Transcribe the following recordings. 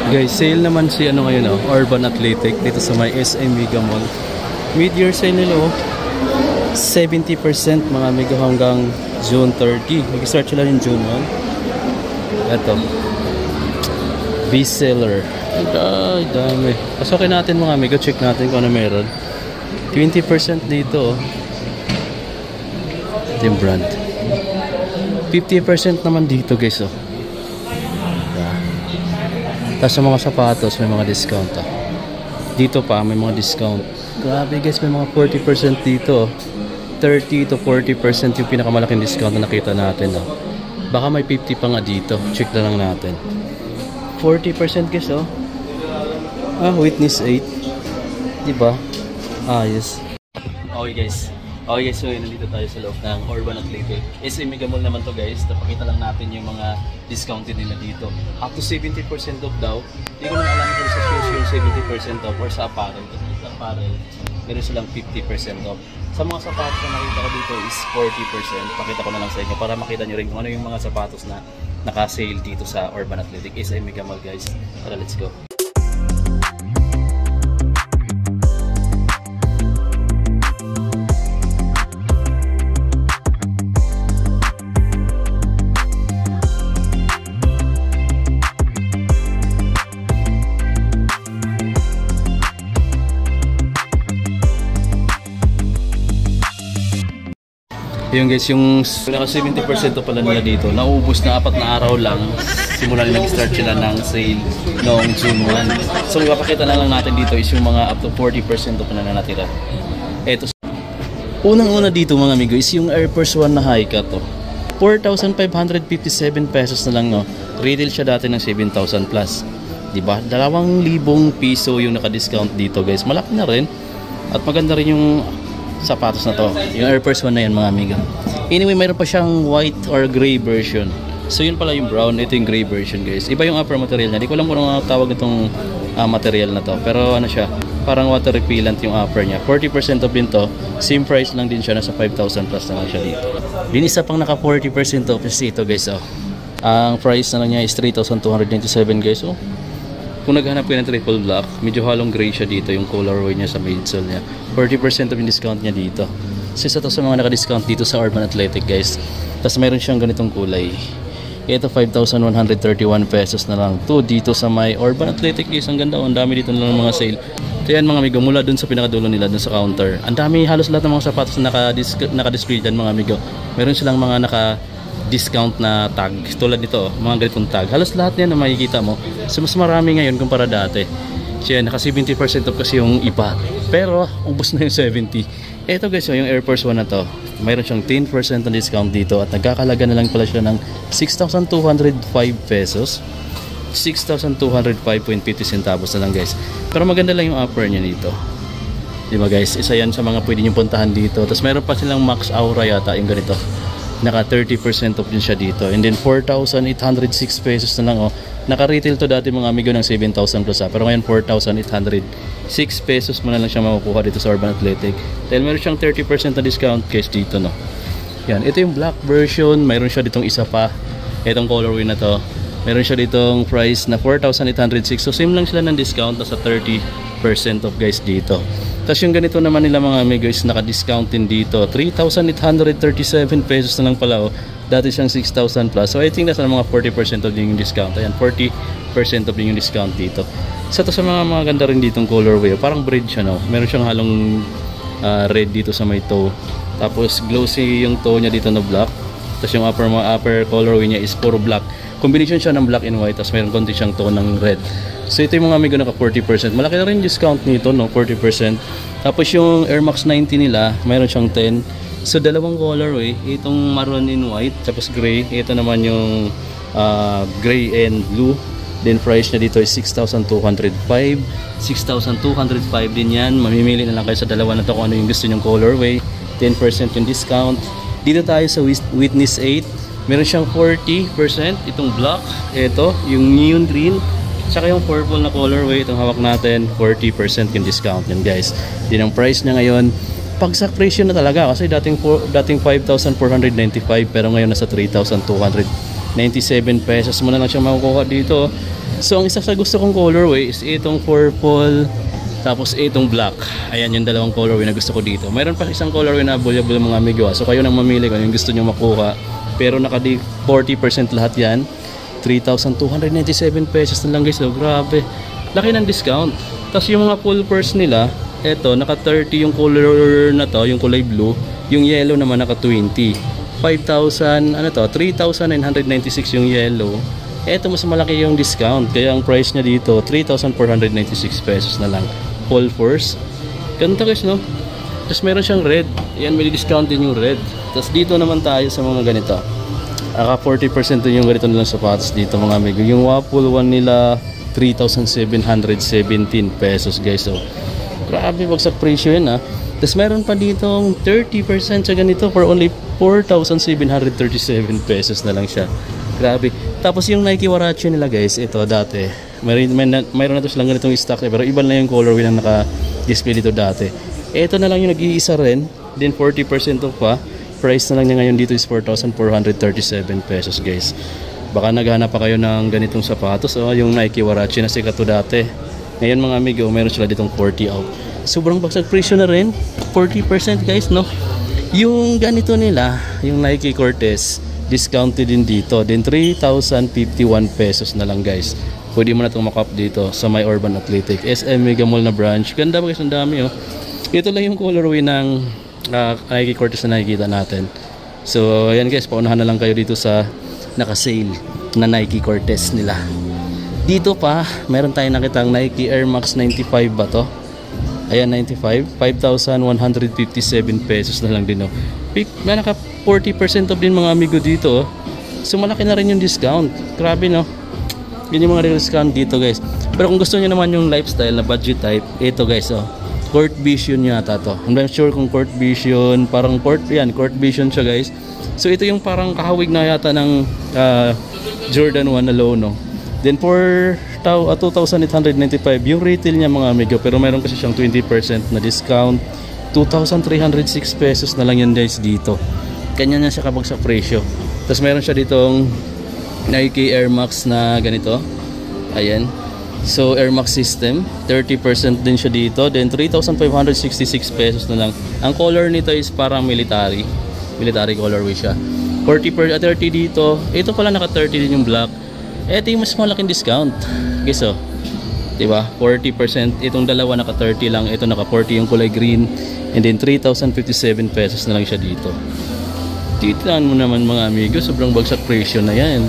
Guys, sale naman si ano ngayon oh, Urban Athletic dito sa may SM Mega Mall. Mid-year sale nila oh. 70% mga amigo hanggang June 30. Mag-start sila ng June 1. Ito. Bestseller. Ay, dami. Pasokin natin mga amigo, check natin kung ano meron. 20% dito oh. Ito yung brand. 50% naman dito guys oh. Tapos sa mga sapatos may mga discount ah. Dito pa may mga discount. Grabe guys, may mga 40% dito. 30 to 40% yung pinakamalaking discount na nakita natin oh. Baka may 50 pa nga dito. Check na lang natin. 40% guys oh. Witness 8. Diba? Yes. Okay guys. Okay guys, so nandito tayo sa loob ng Urban Athletic. SM Mega Mall naman to guys. Napakita lang natin yung mga discounted nila dito. Up to 70% off daw. Hindi ko na alam kung sa shoes yung 70% off or sa apparel. Kasi sa apparel, meron silang 50% off. Sa mga sapatos na nakita ko dito is 40%. Pakita ko na lang sa inyo para makita nyo rin kung ano yung mga sapatos na naka-sale dito sa Urban Athletic. SM Mega Mall guys. Tara, let's go. Yung guys, yung naka 70% pala nila dito, naubos na 4 na araw lang simula nila nag-start sila ng sale noong June 1. So ipapakita na lang natin dito is yung mga up to 40% pa na natira. Eto. Unang-una dito mga amigo is yung Air Force 1 na high cut to. 4,557 pesos na lang no. Retail siya dati ng 7,000 plus. Diba? 2,000 piso yung naka-discount dito guys. Malaki na rin. At maganda rin yung sapatos na to, yung Air Force 1 na yan mga amiga. Anyway, mayroon pa siyang white or gray version. So yun pala yung brown, ito yung gray version guys. Iba yung upper material niya. Di ko alam kung ano tawag itong material na to. Pero ano siya, parang water repellent yung upper niya. 40% off din to. Same price lang din siya, nasa 5,000 plus na lang siya dito. Din isa pang naka 40% off is ito guys oh. Ang price na lang niya is 3,297 guys oh. Kung naghanap kayo ng triple black, medyo halong gray siya dito yung colorway niya sa midsole niya. 40% of yung discount niya dito. So isa to sa mga naka-discount dito sa Urban Athletic guys. Tapos mayroon siyang ganitong kulay. Ito 5,131 pesos na lang. To dito sa may Urban Athletic guys. Ang ganda. Ang dami dito na ng mga sale. So yan mga amigo, mula dun sa pinakadulo nila, dun sa counter. Ang dami, halos lahat ng mga sapatos na naka-display dyan mga amigo. Meron silang mga naka-discount na tag. Tulad nito, mga ganitong tag. Halos lahat yan na makikita mo. So mas marami ngayon kumpara dati. So yan, naka 70% off kasi yung iba. Pero, ubos na yung 70. Ito guys, yung Air Force 1 na to. Mayroon siyang 10% na discount dito. At nagkakalaga na lang pala siya ng 6,205 pesos. 6,205.50 centavos na lang guys. Pero maganda lang yung upper niya dito. Diba guys, isa yan sa mga pwede nyo puntahan dito. Tapos mayroon pa silang Max Aura yata, yung ganito. Naka 30% off din siya dito. And then 4,806 pesos na lang oh. Naka-retail to dati mga amigo ng 7,000 plus pero ngayon 4,806 pesos mo na lang siya makukuha dito sa Urban Athletic. Dahil meron siyang 30% na discount case dito no. Yan, ito yung black version. Mayroon siya ditong isa pa. Itong colorway na to. Meron siya ditong price na 4,806. So same lang sila ng discount. Nasa 30% off guys dito. Tapos yung ganito naman nila mga amigo is naka-discount din dito. 3,837 pesos na lang pala oh. Dati siyang 6,000 plus. So I think nasa mga 40% of din yung discount. Ayan, 40% of din yung discount dito. Sa to sa mga ganda rin ditong colorway. Parang braid siya no. Meron siyang halong red dito sa may toe. Tapos glossy yung toe niya dito na black. Tapos yung upper colorway niya is puro black. Combination siya ng black and white. Tapos meron konti siyang toe ng red. So ito yung mga amigo naka 40%. Malaki na rin discount nito no, 40%. Tapos yung Air Max 90 nila, meron siyang 10. So dalawang colorway, itong maroon and white, tapos gray. Ito naman yung gray and blue. Then price niya dito is 6,205. 6,205 din yan. Mamimili na lang kayo sa dalawa na to kung ano yung gusto nyong colorway. 10% yung discount. Dito tayo sa Witness 8. Meron siyang 40%. Itong black, ito, yung neon green. Saka yung purple na colorway, itong hawak natin, 40% yung discount yan guys. Din ang price niya ngayon. Pagsak presyo na talaga kasi dating 5,495 pero ngayon nasa 3,297 pesos mo na lang siya makukuha dito. So ang isa sa gusto kong colorway is itong purple, tapos itong black. Ayan yung dalawang colorway na gusto ko dito. Mayroon pa isang colorway na available mga amigo. So kayo nang mamili kung yung gusto nyo makuha. Pero naka 40% lahat yan. 3,297 pesos na lang guys. So grabe. Laki ng discount. Tapos yung mga full purse nila, eto naka 30 yung color na to, yung kulay blue. Yung yellow naman naka 20. 5,000, ano to, 3,996 yung yellow. Eto mas malaki yung discount. Kaya ang price niya dito, 3,496 pesos na lang. Full force. Ganda guys, no? Tapos meron siyang red. Ayan, may discount din yung red. Tapos dito naman tayo sa mga ganito. 40% din yung ganito nilang sapatos dito mga amigo. Yung Waffle One nila, 3,717 pesos guys. So, grabe bagsak presyo yun ha. Tapos meron pa ditong 30% sa ganito for only 4,737 pesos na lang siya. Grabe. Tapos yung Nike Huarache nila guys, ito dati. Mayroon na to silang ganitong stock pero iba na yung colorway na naka-display dito dati. Ito na lang yung nag-iisa rin. Then 40% off pa. Price na lang niya ngayon dito is 4,437 pesos guys. Baka naghanap pa kayo ng ganitong sapatos. O yung Nike Huarache na sikat to dati. Ngayon mga amigo, mayroon sila ditong 40 off. Sobrang bagsak presyo na rin. 40% guys, no? Yung ganito nila, yung Nike Cortez, discounted din dito. Then 3,051 pesos na lang guys. Pwede mo na itong makap dito sa My Urban Athletic SM Mega Mall na branch. Ganda ba guys, ang dami oh. Ito lang yung colorway ng Nike Cortez na nakikita natin. So ayan guys, paunahan na lang kayo dito sa naka-sale na Nike Cortez nila. Dito pa, meron tayong nakitang Nike Air Max 95 ba to? Ayan, 95, 5,157 pesos na lang din oh. May naka 40% off din mga amigo dito oh. So malaki na rin yung discount. Grabe no. Yun yung mga discount dito guys. Pero kung gusto niyo naman yung lifestyle na budget type, ito guys oh. Court Vision yata to. I'm not sure kung Court Vision, parang Court Vision siya guys. So ito yung parang kahawig na yata ng Jordan 1 alone no. Then for 2,895 yung retail niya mga amigo, pero meron kasi siyang 20% na discount. 2,306 pesos na lang yan guys dito. Kanya na siya kabag sa presyo. Tapos meron siya ditong Nike Air Max na ganito. Ayan. So Air Max system, 30% din siya dito. Then 3,566 pesos na lang. Ang color nito is parang military colorway siya. 30 dito. Ito pala naka 30 din yung black. Ito yung mas malaking discount. Guys oh. Diba? 40%. Itong dalawa naka 30 lang. Ito naka 40 yung kulay green. And then 3,057 pesos na lang siya dito. Titignan mo naman mga amigo, sobrang bagsak presyo na yan.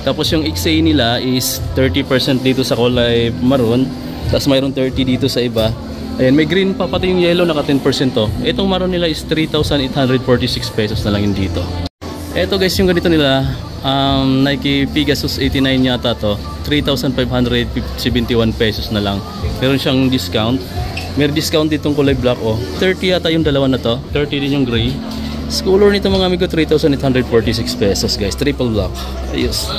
Tapos yung XA nila is 30% dito sa kulay maroon. Tapos mayroon 30 dito sa iba. Ayan, may green pa, pati yung yellow naka 10% to. Itong maroon nila is 3,846 pesos na lang yun dito. Eto guys, yung ganito nila, Nike Pegasus 89 yata to, 3,571 pesos na lang. Meron siyang discount. May discount ditong kulay black oh. 30 yata yung dalawa na to. 30 din yung gray. Color nito mga amigo, 3,846 pesos guys. Triple black. Ayos.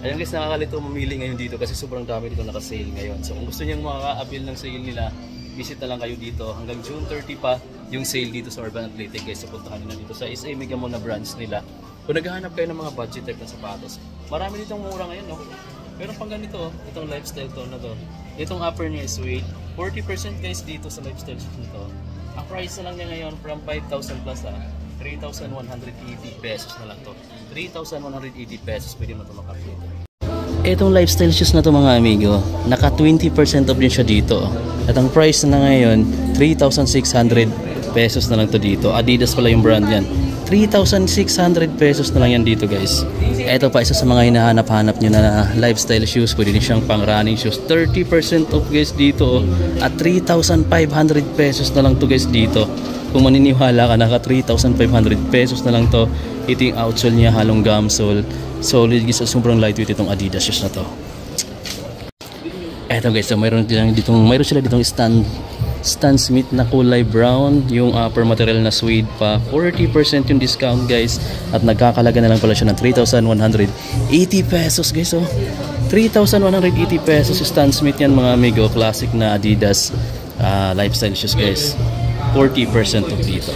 Ayan guys, nakakalito mamili ngayon dito kasi sobrang dami dito naka-sale ngayon. So kung gusto niyang makaka-avail ng sale nila, visit na lang kayo dito. Hanggang June 30 pa yung sale dito sa Urban Athletic guys. So puntahan nyo na dito sa SM Mega Mall na branch nila. Kung naghahanap kayo ng mga budget type na sapatos, marami ditong mura ngayon no. Pero pang ganito, itong lifestyle tone na to. Itong upper niya is suede. 40% guys dito sa lifestyle shoes nito. Ang price na lang niya ngayon from 5,000 plus 3,180 pesos na lang to. 3,180 pesos pwede mo ito makapit. Itong lifestyle shoes na to mga amigo, naka 20% off din siya dito. At ang price na ngayon, 3,600 pesos na lang to dito. Adidas pala yung brand yan. 3,600 pesos na lang yan dito guys. Ito pa isa sa mga hinahanap-hanap nyo na lifestyle shoes. Pwede din siyang pang running shoes. 30% off guys dito. At 3,500 pesos na lang to guys dito. Kung maniniwala ka, naka 3,500 pesos na lang to. Ito yung outsole niya, halong gum sole. Solid guys, sobrang lightweight itong Adidas shoes na to. Eto guys, so mayroon sila ditong Stan Smith na kulay brown. Yung upper material na suede pa. 40% yung discount guys. At nagkakalaga na lang pala siya ng 3,180 pesos guys. So 3,180 pesos Stan Smith yan mga amigo. Classic na Adidas lifestyle shoes guys. 40% off dito.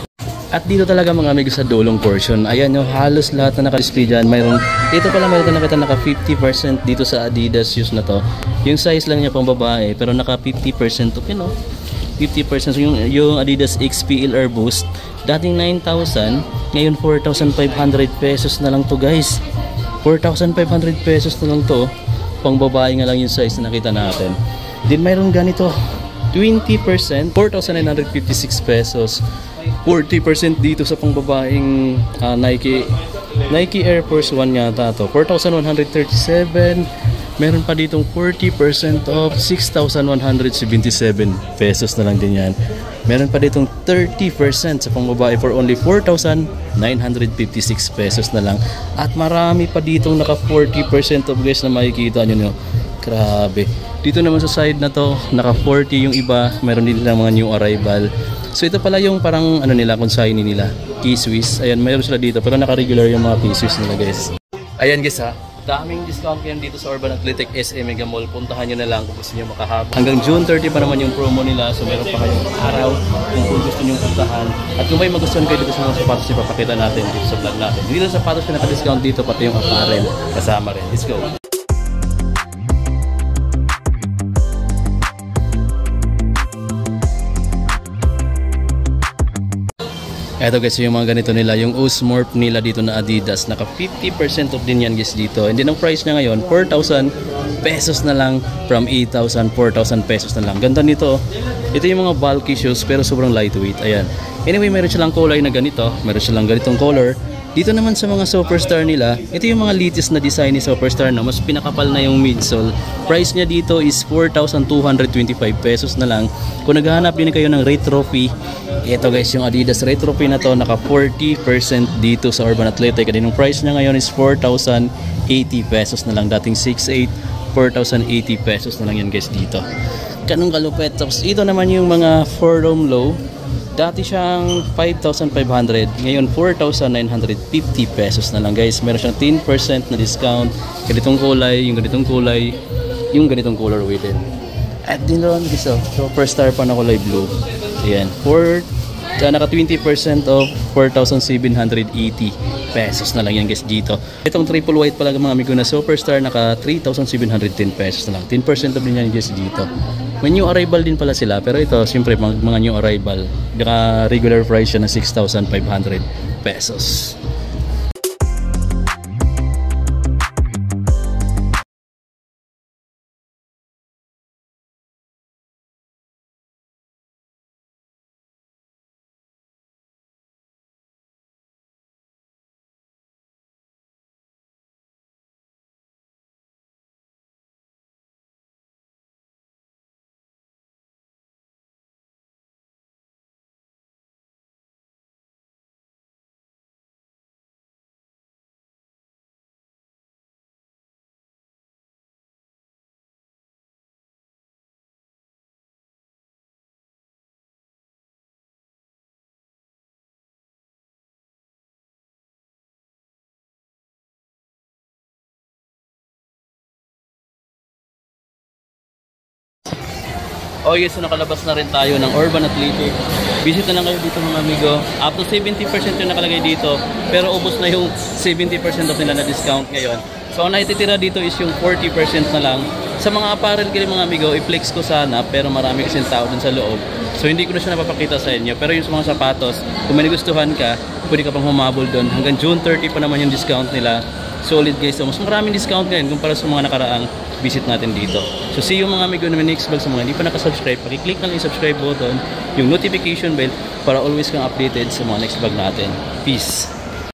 At dito talaga mga amigo sa dulong portion, ayan yung halos lahat na naka-display dyan. Mayroon, ito pala mayroon na nakita naka 50% dito sa Adidas shoes na to. Yung size lang niya pang babae, pero naka 50% to, 50%. So yung Adidas XPL Air Boost, dating 9,000, ngayon 4,500 pesos na lang to guys. 4,500 pesos na lang to. Pang babae nga lang yung size na nakita natin. Then mayroon ganito, 20%, 4,956 pesos. 40% dito sa pangbabaeng Nike Air Force 1 yata to, 4,137. Meron pa ditong 40% off, 6,177 pesos na lang din yan. Meron pa ditong 30% sa pangbabae for only 4,956 pesos na lang. At marami pa ditong naka 40% off guys na makikita nyo. Grabe. Dito naman sa side na to, naka 40 yung iba. Meron din lang mga new arrival. So ito pala yung parang ano nila, consignee nila, K-Swiss. Ayan, mayroon sila dito pero naka-regular yung mga K-Swiss nila guys. Ayan guys ha, daming discount yan dito sa Urban Athletic SM Mega Mall. Puntahan nyo na lang kung gusto nyo makahaba. Hanggang June 30 pa naman yung promo nila. So meron pa kayong araw kung gusto nyo puntahan. At kung may magustuhan kayo dito sa mga sapatos, ipapakita natin dito sa vlog natin. Hindi lang sapatos na naka-discount dito, pati yung apparel kasama rin. Let's go! Eto guys, yung mga ganito nila, yung Osmorph nila dito na Adidas, naka 50% off din yan guys dito. And then ang price niya ngayon, 4,000 pesos na lang from 8,000, 4,000 pesos na lang. Ganda nito. Ito yung mga bulky shoes pero sobrang lightweight. Ayan. Anyway, meron silang kulay na ganito. Meron silang ganitong color. Dito naman sa mga Superstar nila, ito yung mga latest na design ni Superstar na mas pinakapal na yung midsole. Price niya dito is 4,225 pesos na lang. Kung naghahanap din kayo ng Retro Fee, ito guys yung Adidas Retro Fee na to, naka 40% dito sa Urban Athletic. At yung price niya ngayon is 4,080 pesos na lang. Dating 6,800, 4,080 pesos na lang yan guys dito. Ganun kalupet. Tapos ito naman yung mga four-room low. Dati siyang 5,500, ngayon 4,950 pesos na lang guys. Meron siyang 10% na discount. Ganitong kulay, yung ganitong kulay, yung ganitong color with it. At din ron guys, Superstar pa na kulay blue. Ayan, naka 20% of 4,780 pesos na lang yan guys dito. Itong triple white pala mga amigo na Superstar, naka 3,710 pesos na lang. 10% of din yan guys dito. May new arrival din pala sila, pero ito siyempre mga new arrival, naka regular price siya na 6,500 pesos. Oh yes, so nakalabas na rin tayo ng Urban Athletic. Visit na lang kayo dito mga amigo. Up to 70% yung nakalagay dito. Pero ubos na yung 70% of nila na discount ngayon. So ang naititira dito is yung 40% na lang. Sa mga apparel kayo mga amigo, i-flex ko sana. Pero marami kasing tao dun sa loob. So hindi ko na siya napapakita sa inyo. Pero yung sa mga sapatos, kung may nagustuhan ka, pwede ka pang humabol dun. Hanggang June 30 pa naman yung discount nila. Solid guys. So mas maraming discount ngayon kumpara sa mga nakaraang visit natin dito. So see you mga amigo na may next vlog. Sa mga hindi pa nakasubscribe, pakiclick na lang yung subscribe button, yung notification bell para always kang updated sa mga next vlog natin. Peace!